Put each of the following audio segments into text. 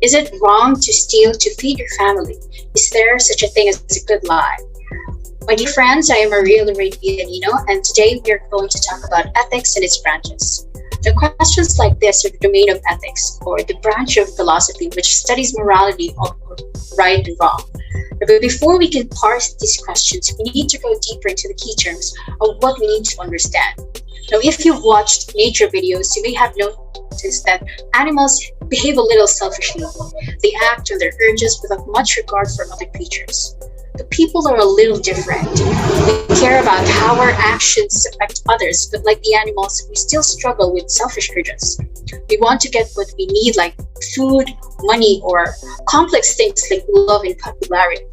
Is it wrong to steal to feed your family? Is there such a thing as a good lie? My dear friends, I am Maria Lorraine, and today we are going to talk about ethics and its branches. The questions like this are the domain of ethics, or the branch of philosophy which studies morality or right and wrong. But before we can parse these questions, we need to go deeper into the key terms of what we need to understand. Now, if you've watched nature videos, you may have noticed that animals behave a little selfishly. They act on their urges without much regard for other creatures. The people are a little different. We care about how our actions affect others, but like the animals, we still struggle with selfish urges. We want to get what we need, like food, money, or complex things like love and popularity.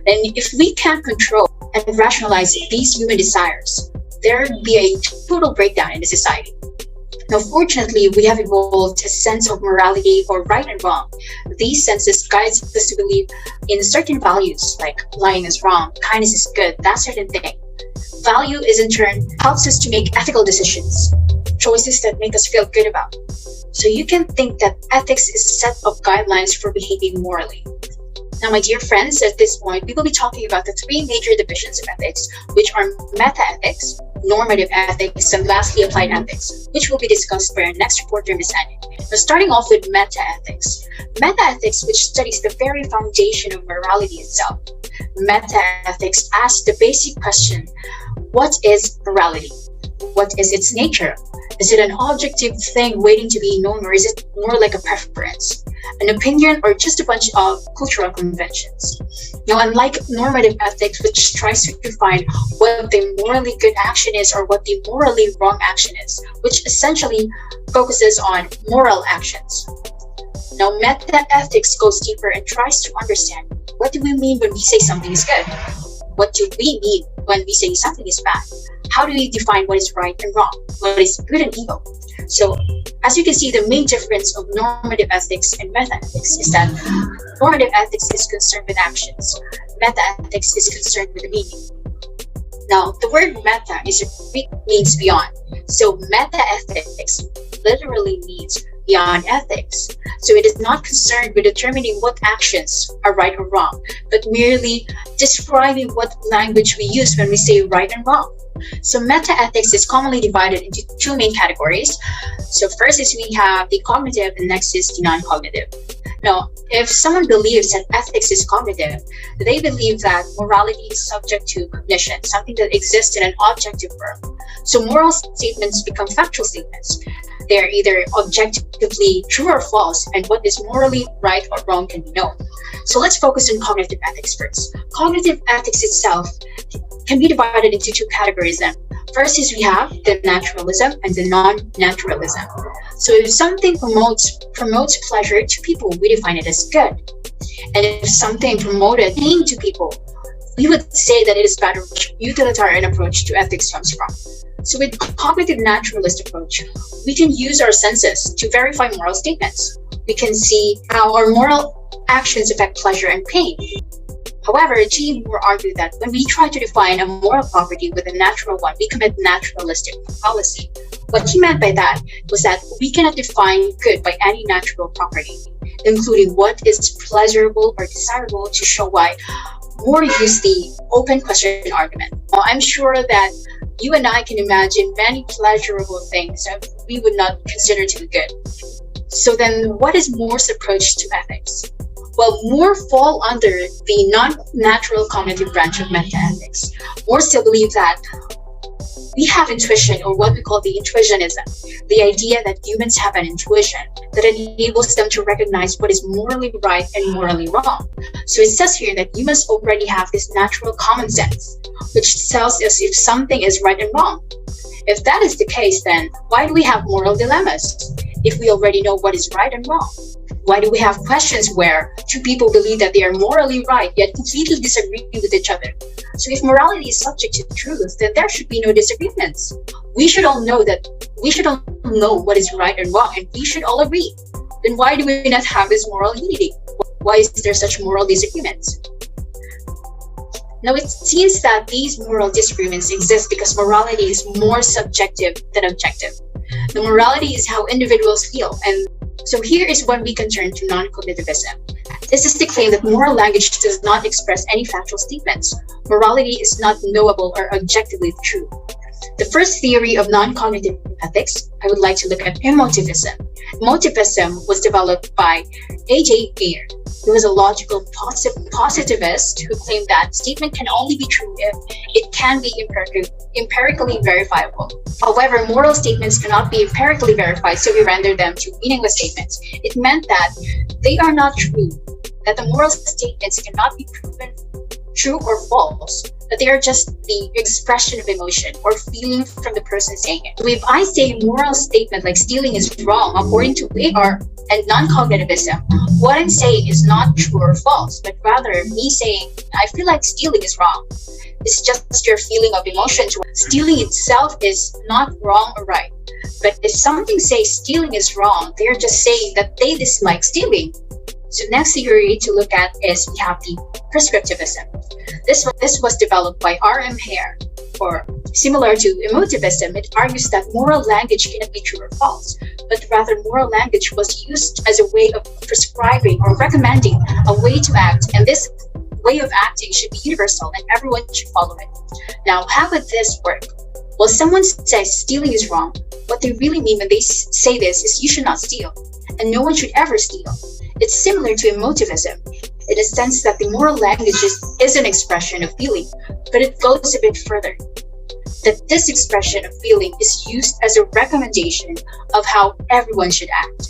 And if we can't control and rationalize these human desires, there would be a total breakdown in the society. Now, fortunately, we have evolved a sense of morality or right and wrong. These senses guide us to believe in certain values, like lying is wrong, kindness is good, that certain thing. Value is in turn helps us to make ethical decisions, choices that make us feel good about. So you can think that ethics is a set of guidelines for behaving morally. Now, my dear friends, at this point, we will be talking about the three major divisions of ethics, which are metaethics, normative ethics, and lastly, applied ethics, which will be discussed by our next reporter, Ms. Annie. Now, starting off with metaethics. Metaethics, which studies the very foundation of morality itself. Metaethics asks the basic question, what is morality? What is its nature? Is it an objective thing waiting to be known, or is it more like a preference, an opinion, or just a bunch of cultural conventions? Now, unlike normative ethics, which tries to define what the morally good action is or what the morally wrong action is, which essentially focuses on moral actions. Now, metaethics goes deeper and tries to understand, what do we mean when we say something is good? What do we mean when we say something is bad? How do we define what is right and wrong? What is good and evil? So, as you can see, the main difference of normative ethics and metaethics is that normative ethics is concerned with actions. Metaethics is concerned with the meaning. Now, the word meta means beyond. So, metaethics literally means beyond ethics. So it is not concerned with determining what actions are right or wrong, but merely describing what language we use when we say right and wrong. So metaethics is commonly divided into two main categories. So first is we have the cognitive and next is the non-cognitive. Now, if someone believes that ethics is cognitive, they believe that morality is subject to cognition, something that exists in an objective world. So moral statements become factual statements. They are either objectively true or false, and what is morally right or wrong can be known. So let's focus on cognitive ethics first. Cognitive ethics itself can be divided into two categories then. First is we have the naturalism and the non-naturalism. So if something promotes pleasure to people, we define it as good. And if something promoted pain to people, we would say that it is bad, or utilitarian approach to ethics comes from. So with Cognitive-Naturalist Approach, we can use our senses to verify moral statements. We can see how our moral actions affect pleasure and pain. However, G. Moore argued that when we try to define a moral property with a natural one, we commit naturalistic fallacy. What he meant by that was that we cannot define good by any natural property, including what is pleasurable or desirable, to show why Moore used the open question argument. Now, I'm sure that you and I can imagine many pleasurable things that we would not consider to be good. So then what is Moore's approach to ethics? Well, Moore fall under the non-natural cognitive branch of metaethics. Moore still believes that we have intuition, or what we call the Intuitionism, the idea that humans have an intuition that enables them to recognize what is morally right and morally wrong. So it says here that humans already have this natural common sense, which tells us if something is right and wrong. If that is the case, then why do we have moral dilemmas if we already know what is right and wrong? Why do we have questions where two people believe that they are morally right yet completely disagree with each other? So if morality is subject to truth, then there should be no disagreements. We should all know what is right and wrong, and we should all agree. Then why do we not have this moral unity? Why is there such moral disagreements? Now, it seems that these moral disagreements exist because morality is more subjective than objective. The morality is how individuals feel, and So here is when we can turn to non-cognitivism. This is the claim that moral language does not express any factual statements. Morality is not knowable or objectively true. The first theory of non-cognitive ethics, I would like to look at Emotivism. Emotivism was developed by AYER. He was a logical positivist who claimed that statement can only be true if it can be empirically verifiable. However, moral statements cannot be empirically verified, so we render them to meaningless statements. It meant that they are not true, that the moral statements cannot be proven true or false, that they are just the expression of emotion or feeling from the person saying it. So if I say a moral statement like stealing is wrong according to AYER and non-cognitivism, what I'm saying is not true or false, but rather me saying I feel like stealing is wrong. It's just your feeling of emotion. Stealing itself is not wrong or right. But if something says stealing is wrong, they're just saying that they dislike stealing. So next theory to look at is we have the Prescriptivism. This was developed by Hare, or similar to Emotivism. It argues that moral language cannot be true or false, but rather moral language was used as a way of prescribing or recommending a way to act, and this way of acting should be universal and everyone should follow it. Now, how would this work? Well, someone says stealing is wrong. What they really mean when they say this is you should not steal, and no one should ever steal. It's similar to Emotivism, in a sense that the moral language is an expression of feeling, but it goes a bit further. That this expression of feeling is used as a recommendation of how everyone should act.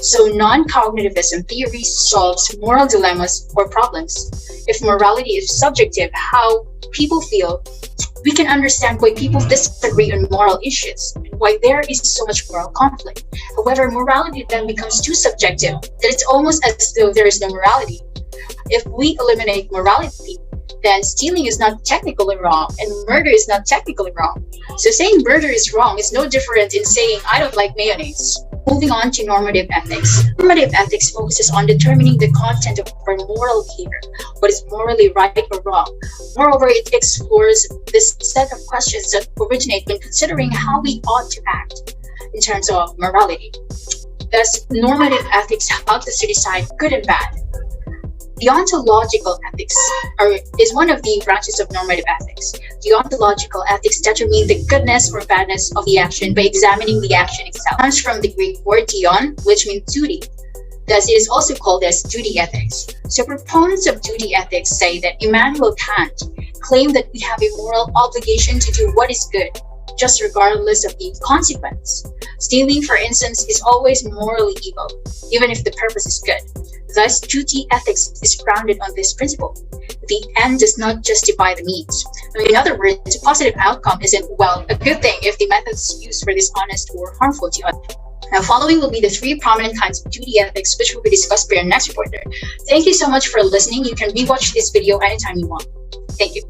So non-cognitivism theory solves moral dilemmas or problems. If morality is subjective, how people feel, we can understand why people disagree on moral issues, and why there is so much moral conflict. However, morality then becomes too subjective that it's almost as though there is no morality. If we eliminate morality, then stealing is not technically wrong and murder is not technically wrong. So saying murder is wrong is no different in saying I don't like mayonnaise. Moving on to normative ethics. Normative ethics focuses on determining the content of our moral behavior, what is morally right or wrong. Moreover, it explores this set of questions that originate when considering how we ought to act in terms of morality. Thus, normative ethics helps us to decide good and bad. Deontological ethics is one of the branches of normative ethics. Deontological ethics determine the goodness or badness of the action by examining the action itself. It comes from the Greek word deon, which means duty. Thus, it is also called as duty ethics. So proponents of duty ethics say that Immanuel Kant claimed that we have a moral obligation to do what is good, just regardless of the consequence. Stealing, for instance, is always morally evil, even if the purpose is good. Thus, duty ethics is grounded on this principle. The end does not justify the means. In other words, a positive outcome isn't, well, a good thing if the methods used were dishonest or harmful to others. Now, following will be the 3 prominent kinds of duty ethics, which will be discussed by our next reporter. Thank you so much for listening. You can rewatch this video anytime you want. Thank you.